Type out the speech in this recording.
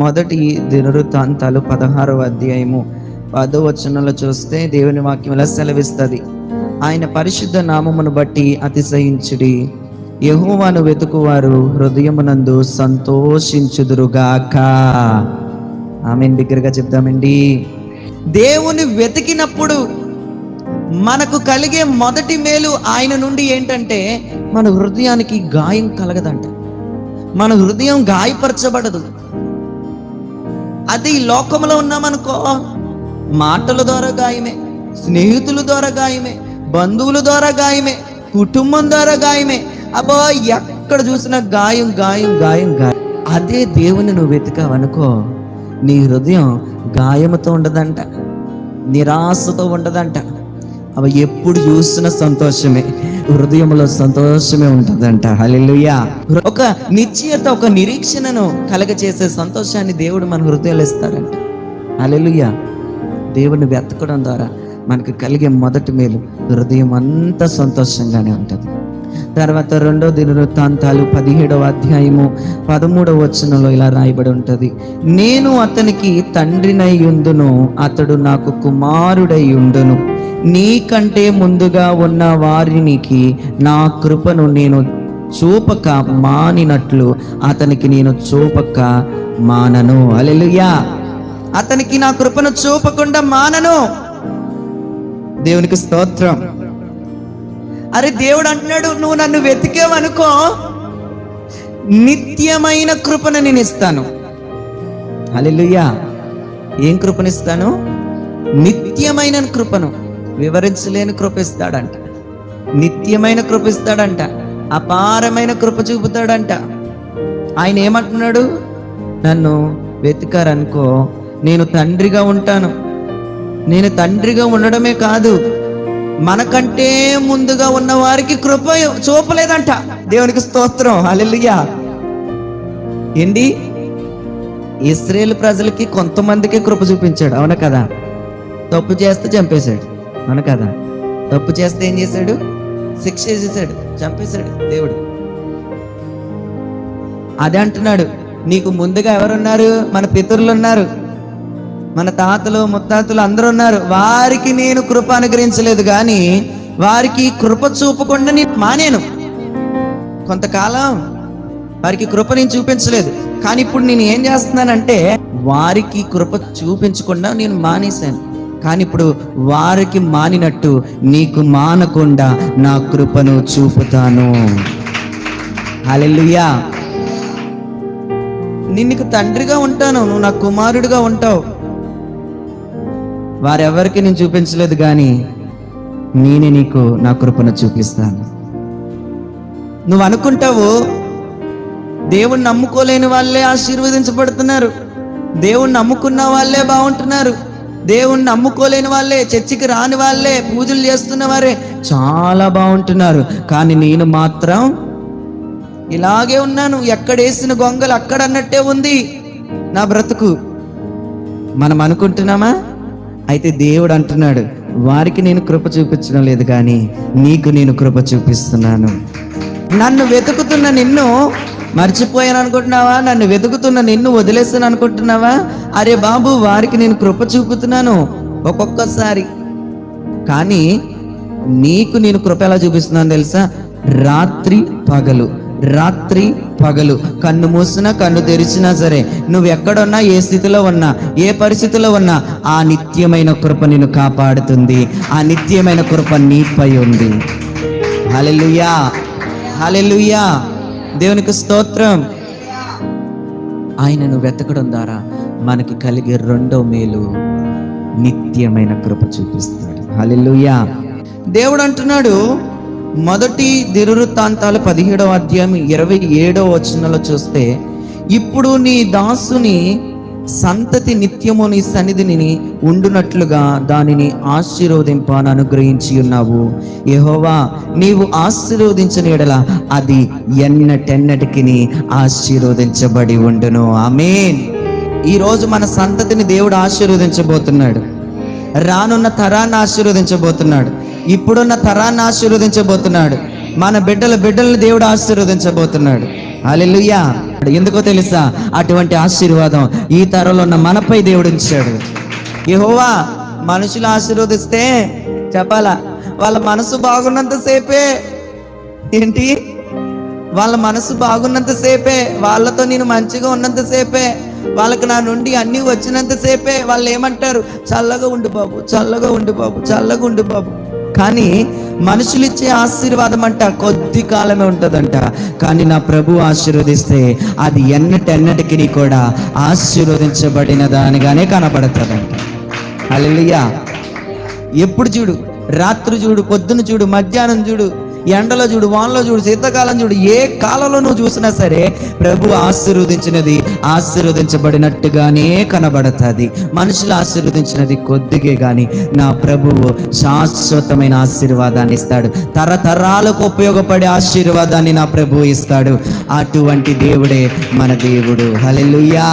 మొదటి దినవృత్తాంతాలు 16వ అధ్యాయము 10వ వచనంలో చూస్తే దేవుని వాక్యం ఇలా సెలవిస్తుంది. ఆయన పరిశుద్ధ నామమును బట్టి అతిశయించుడి, యెహోవాను వెతుకువారు హృదయమునందు సంతోషించుదురుగాక. ఆమేన్. బిగ్గరగా చెప్దామండి. దేవుని వెతికినప్పుడు మనకు కలిగే మొదటి మేలు ఆయన నుండి ఏంటంటే, మన హృదయానికి గాయం కలగదంట. మన హృదయం గాయపరచబడదు. అది ఈ లోకంలో ఉన్నామనుకో, మాటల ద్వారా గాయమే, స్నేహితుల ద్వారా గాయమే, బంధువుల ద్వారా గాయమే, కుటుంబం ద్వారా గాయమే. అబ్బా, ఎక్కడ చూసినా గాయం గాయం గాయం గాయం. అదే దేవుని నువ్వు వెతికావనుకో, నీ హృదయం గాయముతో ఉండదంట, నిరాశతో ఉండదంట. అవి ఎప్పుడు చూసిన సంతోషమే, హృదయంలో సంతోషమే ఉంటుందంట. హల్లెలూయా. ఒక నిశ్చయత, ఒక నిరీక్షణను కలగచేసే సంతోషాన్ని దేవుడు మన హృదయంలో ఇస్తాడంట. హల్లెలూయా. దేవుని వెతకడం ద్వారా మనకు కలిగే మొదటి మేలు, హృదయం అంతా సంతోషంగానే ఉంటుంది. తర్వాత 2వ దినవృత్తాంతాలు 17వ అధ్యాయము 13వ వచనంలో ఇలా రాయబడి ఉంటుంది. నేను అతనికి తండ్రినై యుందును, అతడు నాకు కుమారుడై యుండును. నీకంటే ముందుగా ఉన్న వారికి నా కృపను నేను చూపక మానినట్లు అతనికి నేను చూపక మానను. హల్లెలూయా. అతనికి నా కృపను చూపకుండా మానను. దేవునికి స్తోత్రం. అరే, దేవుడు అంటున్నాడు, నువ్వు నన్ను వెతికేవనుకో, నిత్యమైన కృపను నేను ఇస్తాను. హల్లెలూయా. ఏం కృపనిస్తాను? నిత్యమైన కృపను. వివరించలేని కృప ఇస్తాడంట, నిత్యమైన కృప ఇస్తాడంట, అపారమైన కృప చూపుతాడంట. ఆయన ఏమంటున్నాడు? నన్ను వెతికారనుకో, నేను తండ్రిగా ఉంటాను. నేను తండ్రిగా ఉండడమే కాదు, మనకంటే ముందుగా ఉన్న వారికి కృప చూపలేదంట. దేవునికి స్తోత్రం. హల్లెలూయా. ఏంటి? ఇశ్రాయేలు ప్రజలకి కొంతమందికే కృప చూపించాడు, అవునా కదా? తప్పు చేస్తే చంపేశాడు, అవును కదా? తప్పు చేస్తే ఏం చేశాడు? శిక్ష చేసేసాడు, చంపేశాడు దేవుడు. అదే అంటున్నాడు, నీకు ముందుగా ఎవరున్నారు? మన పితరులు ఉన్నారు, మన తాతలు ముత్తాతలు అందరూ ఉన్నారు. వారికి నేను కృప అనుగ్రహించలేదు, కానీ వారికి కృప చూపకుండా నేను మానేను. కొంతకాలం వారికి కృప నేను చూపించలేదు, కానీ ఇప్పుడు నేను ఏం చేస్తున్నానంటే, వారికి కృప చూపించకుండా నేను మానేశాను. కానీ ఇప్పుడు వారికి మానినట్టు నీకు మానకుండా నా కృపను చూపుతాను. హల్లెలూయా. నేను నీకు తండ్రిగా ఉంటాను, నువ్వు నా కుమారుడిగా ఉంటావు. వారెవరికి నేను చూపించలేదు, కానీ నేనే నీకు నా కృపను చూపిస్తాను. నువ్వు అనుకుంటావు దేవుణ్ణి నమ్ముకోలేని వాళ్ళే ఆశీర్వదించబడుతున్నారు, దేవుణ్ణి నమ్ముకున్న వాళ్ళే బాగుంటున్నారు, దేవుణ్ణి నమ్ముకోలేని వాళ్ళే, చర్చికి రాని వాళ్ళే, పూజలు చేస్తున్న వారే చాలా బాగుంటున్నారు. కానీ నేను మాత్రం ఇలాగే ఉన్నాను, ఎక్కడేసిన గొంగలు అక్కడ అన్నట్టే ఉంది నా బ్రతుకు. మనం అనుకుంటున్నామా? అయితే దేవుడు అంటున్నాడు, వారికి నేను కృప చూపించడం లేదు, కానీ నీకు నేను కృప చూపిస్తున్నాను. నన్ను వెతుకుతున్న నిన్ను మర్చిపోయాను అనుకుంటున్నావా? నన్ను వెతుకుతున్న నిన్ను వదిలేస్తాను అనుకుంటున్నావా? అరే బాబు, వారికి నేను కృప చూపుతున్నాను ఒక్కొక్కసారి, కానీ నీకు నేను కృప ఎలా చూపిస్తున్నాను తెలుసా? రాత్రి పగలు, రాత్రి పగలు, కన్ను మూసినా కన్ను తెరిచినా సరే, నువ్వు ఎక్కడున్నా, ఏ స్థితిలో ఉన్నా, ఏ పరిస్థితిలో ఉన్నా, ఆ నిత్యమైన కృప నిన్ను కాపాడుతుంది. ఆ నిత్యమైన కృప నీపై ఉంది. హల్లెలూయా. హల్లెలూయా. దేవునికి స్తోత్రం. ఆయనను వెతకడం ద్వారా మనకి కలిగే 2వ మేలు, నిత్యమైన కృప చూపిస్తాడు. హల్లెలూయా. దేవుడు అంటున్నాడు, మొదటి దినవృత్తాంతాలు 17వ అధ్యాయం 27వ వచనంలో చూస్తే, ఇప్పుడు నీ దాసుని సంతతి నిత్యము నీ సన్నిధిని ఉండునట్లుగా దానిని ఆశీర్వదింపను అనుగ్రహించి ఉన్నావు. యెహోవా, నీవు ఆశీర్వదించిన ఎడల అది ఎన్నటెన్నటికి ఆశీర్వదించబడి ఉండును. ఆమేన్. ఈరోజు మన సంతతిని దేవుడు ఆశీర్వదించబోతున్నాడు. రానున్న తరాన్ని ఆశీర్వదించబోతున్నాడు. ఇప్పుడున్న తరాన్ని ఆశీర్వదించబోతున్నాడు. మన బిడ్డల బిడ్డలను దేవుడు ఆశీర్వదించబోతున్నాడు. హల్లెలూయా. ఎందుకో తెలుసా? అటువంటి ఆశీర్వాదం ఈ తరంలో ఉన్న మనపై దేవుడు ఉంచాడు. యెహోవా మనుషులు ఆశీర్వదిస్తే చెప్పాలా, వాళ్ళ మనసు బాగున్నంతసేపే. ఏంటి? వాళ్ళ మనసు బాగున్నంతసేపే, వాళ్ళతో నేను మంచిగా ఉన్నంతసేపే, వాళ్ళకి నా నుండి అన్నీ వచ్చినంతసేపే వాళ్ళు ఏమంటారు? చల్లగా ఉండు బాబు, చల్లగా ఉండు బాబు, చల్లగా ఉండు బాబు. కానీ మనుషులు ఇచ్చే ఆశీర్వాదం అంట కొద్ది కాలమే ఉంటుందంట. కానీ నా ప్రభు ఆశీర్వదిస్తే అది ఎన్నటెన్నటికి కూడా ఆశీర్వదించబడిన దానిగానే కనబడుతుందంట. హల్లెలూయా. ఎప్పుడు చూడు, రాత్రి చూడు, పొద్దున చూడు, మధ్యాహ్నం చూడు, ఎండలో చూడు, వానలో చూడు, శీతాకాలం చూడు, ఏ కాలంలో నువ్వు చూసినా సరే ప్రభు ఆశీర్వదించినది ఆశీర్వదించబడినట్టుగానే కనబడుతుంది. మనుషులు ఆశీర్వదించినది కొద్దిగే, కానీ నా ప్రభువు శాశ్వతమైన ఆశీర్వాదాన్ని ఇస్తాడు. తరతరాలకు ఉపయోగపడే ఆశీర్వాదాన్ని నా ప్రభువు ఇస్తాడు. అటువంటి దేవుడే మన దేవుడు. హల్లెలూయా.